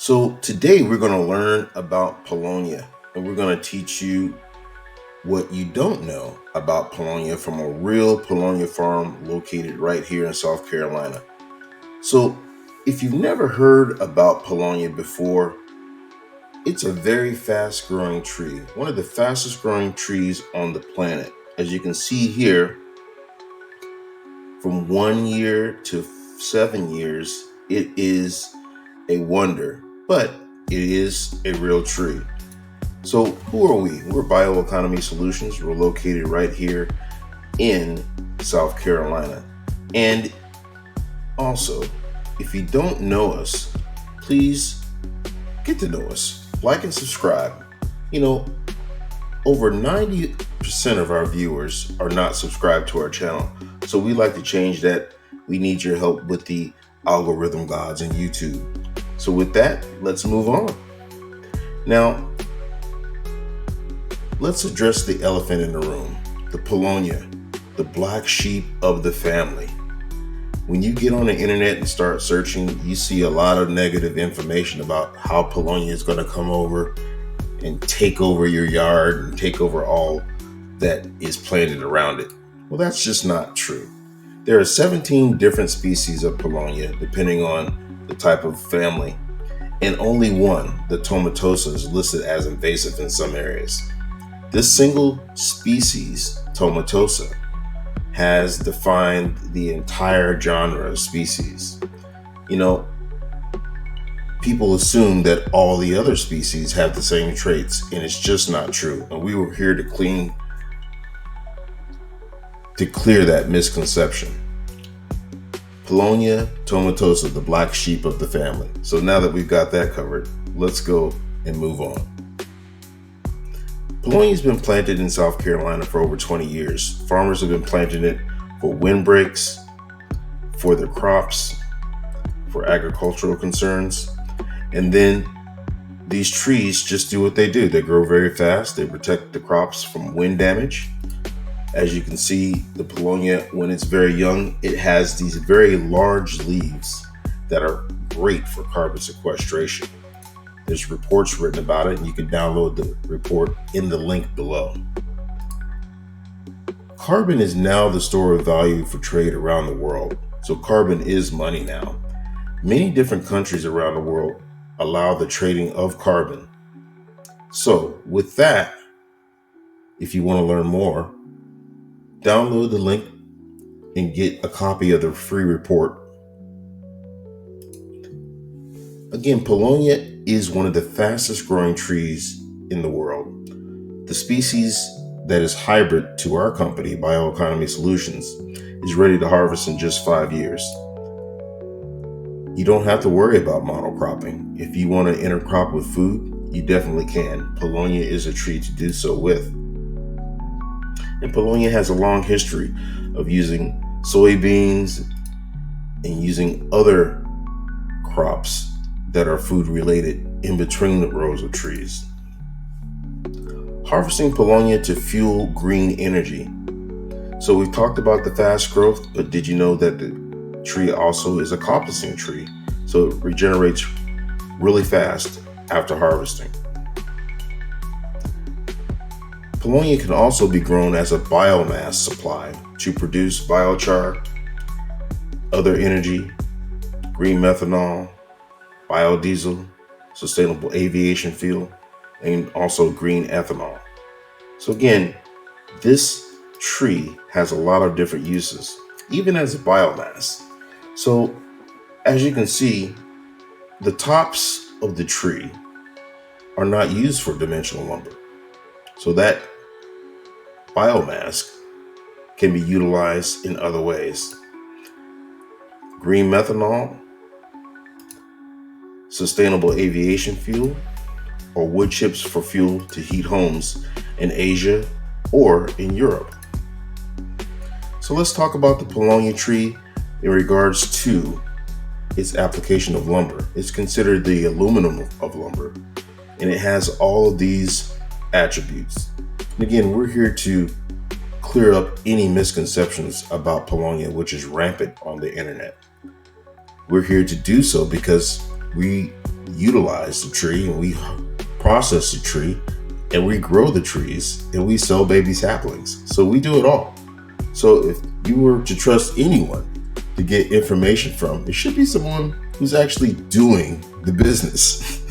So today we're going to learn about Paulownia, and we're going to teach you what you don't know about Paulownia from a real Paulownia farm located right here in South Carolina. So if you've never heard about Paulownia before, it's a very fast growing tree, one of the fastest growing trees on the planet. As you can see here, from 1 year to 7 years, it is a wonder, but it is a real tree. So who are we? We're BioEconomy Solutions. We're located right here in South Carolina. And also, if you don't know us, please get to know us. Like and subscribe. Over 90% of our viewers are not subscribed to our channel. So we like to change that. We need your help with the algorithm gods in YouTube. So with that, let's move on. Now, let's address the elephant in the room, the Paulownia, the black sheep of the family. When you get on the internet and start searching, you see a lot of negative information about how Paulownia is going to come over and take over your yard and take over all that is planted around it. Well, that's just not true. There are 17 different species of Paulownia, depending on the type of family, and only one, the tomatosa, is listed as invasive in some areas. This single species, tomatosa, has defined the entire genre of species. People assume that all the other species have the same traits, and it's just not true. And we were here to clear that misconception. Paulownia tomatosa, the black sheep of the family. So now that we've got that covered, let's go and move on. Paulownia has been planted in South Carolina for over 20 years. Farmers have been planting it for windbreaks, for their crops, for agricultural concerns. And then these trees just do what they do. They grow very fast. They protect the crops from wind damage. As you can see, the Paulownia, when it's very young, it has these very large leaves that are great for carbon sequestration. There's reports written about it, and you can download the report in the link below. Carbon is now the store of value for trade around the world. So carbon is money now. Many different countries around the world allow the trading of carbon. So with that, if you want to learn more, download the link and get a copy of the free report. Again, Paulownia is one of the fastest growing trees in the world. The species that is hybrid to our company, BioEconomy Solutions, is ready to harvest in just 5 years. You don't have to worry about monocropping. If you want to intercrop with food, you definitely can. Paulownia is a tree to do so with. And Paulownia has a long history of using soybeans and using other crops that are food related in between the rows of trees. Harvesting Paulownia to fuel green energy. So we've talked about the fast growth, but did you know that the tree also is a coppicing tree? So it regenerates really fast after harvesting. Paulownia can also be grown as a biomass supply to produce biochar, other energy, green methanol, biodiesel, sustainable aviation fuel, and also green ethanol. So again, this tree has a lot of different uses, even as a biomass. So as you can see, the tops of the tree are not used for dimensional lumber. So that biomass can be utilized in other ways. Green methanol, sustainable aviation fuel, or wood chips for fuel to heat homes in Asia or in Europe. So let's talk about the Paulownia tree in regards to its application of lumber. It's considered the aluminum of lumber, and it has all of these attributes. And again, we're here to clear up any misconceptions about Paulownia, which is rampant on the internet. We're here to do so because we utilize the tree, and we process the tree, and we grow the trees, and we sell baby saplings. So we do it all. So if you were to trust anyone to get information from, it should be someone who's actually doing the business.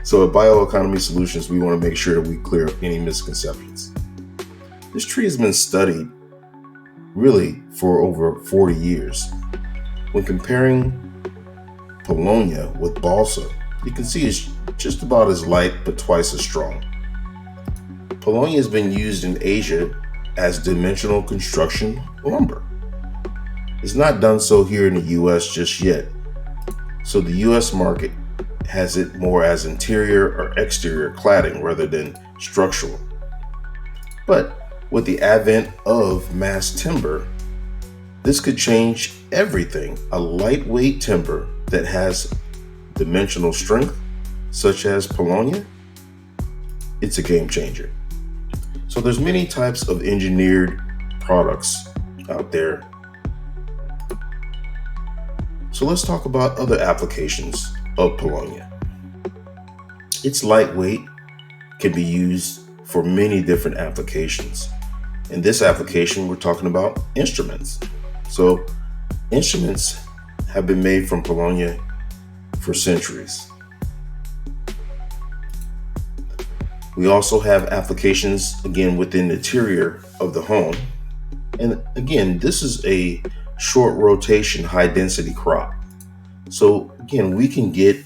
So at BioEconomy Solutions, we want to make sure that we clear up any misconceptions. This tree has been studied really for over 40 years. When comparing Paulownia with balsa, you can see it's just about as light but twice as strong. Paulownia has been used in Asia as dimensional construction lumber. It's not done so here in the US just yet. So the US market has it more as interior or exterior cladding rather than structural. But with the advent of mass timber, this could change everything. A lightweight timber that has dimensional strength, such as Paulownia, it's a game changer. So there's many types of engineered products out there. So let's talk about other applications of Paulownia. It's lightweight, can be used for many different applications. In this application, we're talking about instruments. So instruments have been made from Paulownia for centuries. We also have applications, again, within the interior of the home. And again, this is a short rotation, high density crop. So again, we can get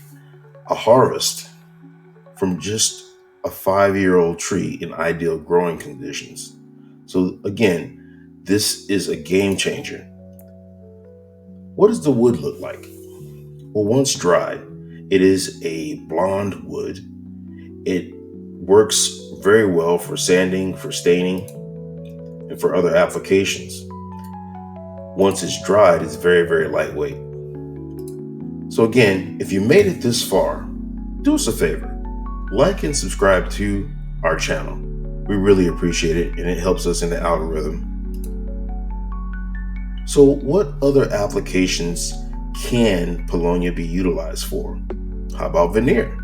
a harvest from just a 5-year-old tree in ideal growing conditions. So again, this is a game changer. What does the wood look like? Well, once dried, it is a blonde wood. It works very well for sanding, for staining, and for other applications. Once it's dried, it's very, very lightweight. So again, if you made it this far, do us a favor. Like and subscribe to our channel. We really appreciate it, and it helps us in the algorithm. So what other applications can Paulownia be utilized for? How about veneer?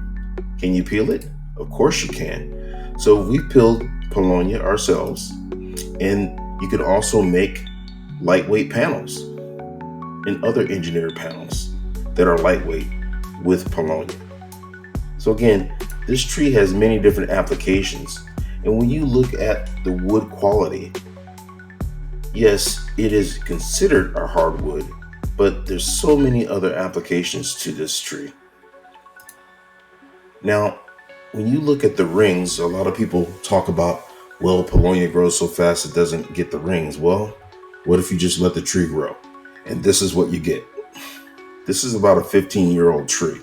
Can you peel it? Of course you can. So we peeled Paulownia ourselves, and you can also make lightweight panels and other engineered panels that are lightweight with Paulownia. So again, this tree has many different applications. And when you look at the wood quality, yes, it is considered a hardwood, but there's so many other applications to this tree. Now, when you look at the rings, a lot of people talk about, well, Paulownia grows so fast it doesn't get the rings. Well, what if you just let the tree grow? And this is what you get. This is about a 15-year-old tree.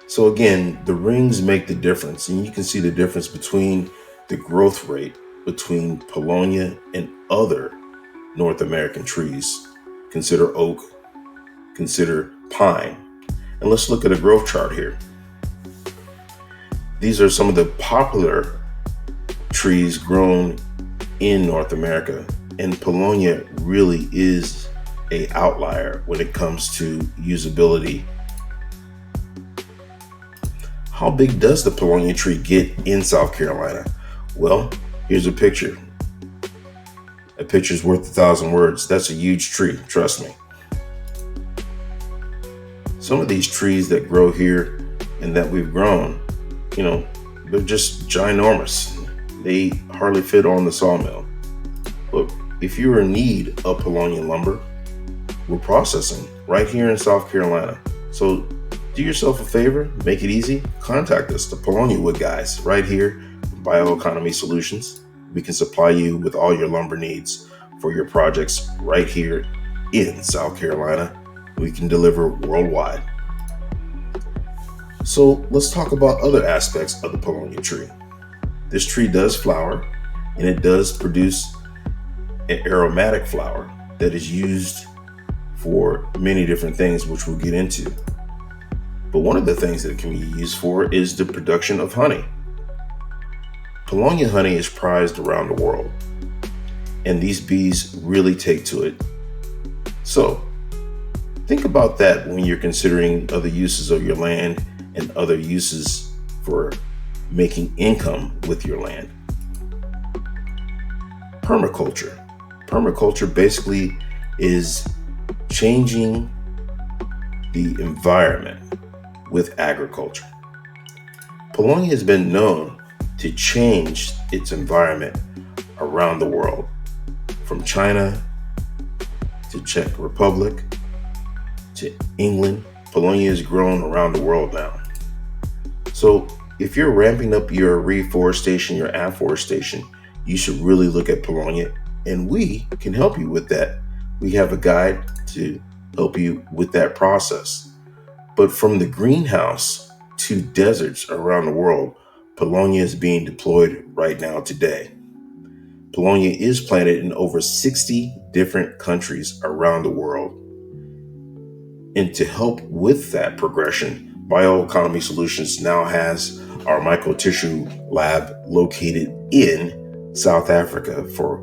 So again, the rings make the difference, and you can see the difference between the growth rate between Paulownia and other North American trees. Consider oak, consider pine. And let's look at a growth chart here. These are some of the popular trees grown in North America, and Paulownia really is an outlier when it comes to usability. How big does the Paulownia tree get in South Carolina? Well, here's a picture. A picture's worth 1,000 words. That's a huge tree, trust me. Some of these trees that grow here and that we've grown, they're just ginormous. They hardly fit on the sawmill. Look, if you're in need of Paulownia lumber, we're processing right here in South Carolina. So do yourself a favor, make it easy, contact us, the Paulownia Wood guys, right here, BioEconomy Solutions. We can supply you with all your lumber needs for your projects right here in South Carolina. We can deliver worldwide. So let's talk about other aspects of the Paulownia tree. This tree does flower, and it does produce an aromatic flower that is used for many different things, which we'll get into. But one of the things that it can be used for is the production of honey. Paulownia honey is prized around the world, and these bees really take to it. So Think about that when you're considering other uses of your land and other uses for making income with your land. Permaculture. Permaculture basically is changing the environment with agriculture. Paulownia has been known to change its environment around the world, from China to Czech Republic to England. Paulownia has grown around the world now. So if you're ramping up your reforestation, your afforestation, you should really look at Paulownia, and we can help you with that. We have a guide to help you with that process. But from the greenhouse to deserts around the world, Paulownia is being deployed right now today. Paulownia is planted in over 60 different countries around the world. And to help with that progression, BioEconomy Solutions now has our micro-tissue lab located in South Africa for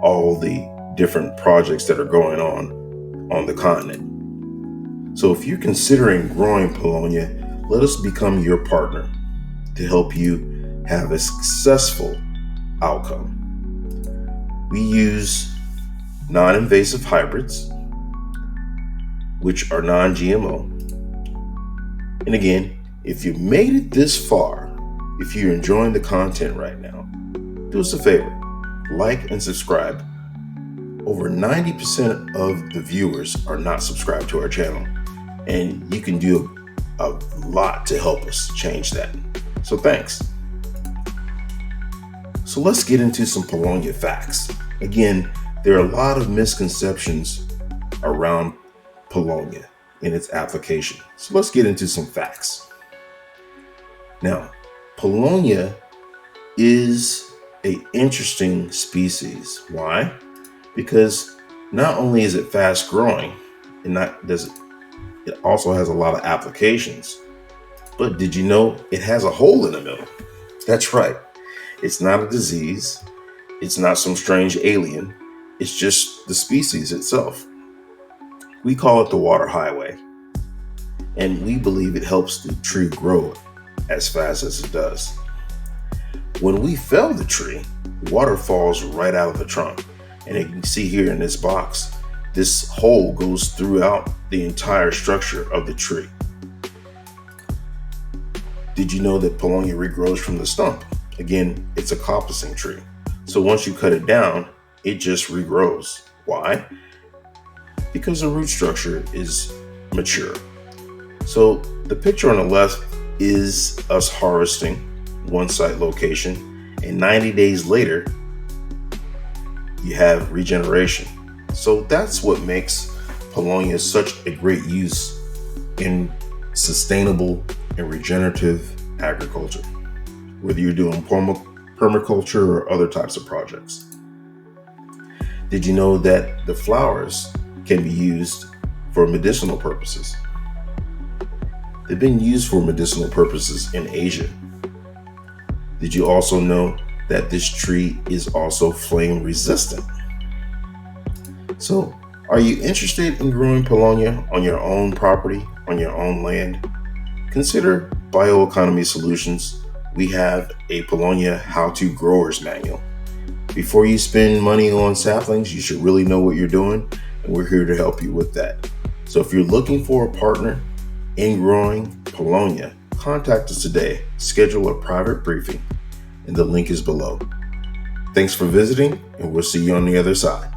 all the different projects that are going on the continent. So if you're considering growing Paulownia, let us become your partner to help you have a successful outcome. We use non-invasive hybrids, which are non-GMO. And again, if you made it this far, if you're enjoying the content right now, do us a favor, like and subscribe. Over 90% of the viewers are not subscribed to our channel, and you can do a lot to help us change that. So thanks. So let's get into some Paulownia facts. Again, there are a lot of misconceptions around Paulownia in its application. So let's get into some facts. Now, Paulownia is an interesting species. Why? Because not only is it fast growing, it also has a lot of applications. But did you know it has a hole in the middle? That's right. It's not a disease. It's not some strange alien. It's just the species itself. We call it the water highway. And we believe it helps the tree grow as fast as it does. When we fell the tree, water falls right out of the trunk. And you can see here in this box, this hole goes throughout the entire structure of the tree. Did you know that Paulownia regrows from the stump? Again, it's a coppicing tree. So once you cut it down, it just regrows. Why? Because the root structure is mature. So the picture on the left is us harvesting one site location, and 90 days later, you have regeneration. So that's what makes Paulownia such a great use in sustainable and regenerative agriculture, whether you're doing permaculture or other types of projects. Did you know that the flowers can be used for medicinal purposes? They've been used for medicinal purposes in Asia. Did you also know that this tree is also flame resistant? So, are you interested in growing Paulownia on your own property, on your own land? Consider BioEconomy Solutions. We have a Paulownia how-to growers manual. Before you spend money on saplings, you should really know what you're doing, and we're here to help you with that. So if you're looking for a partner in growing Paulownia, contact us today. Schedule a private briefing, and the link is below. Thanks for visiting, and we'll see you on the other side.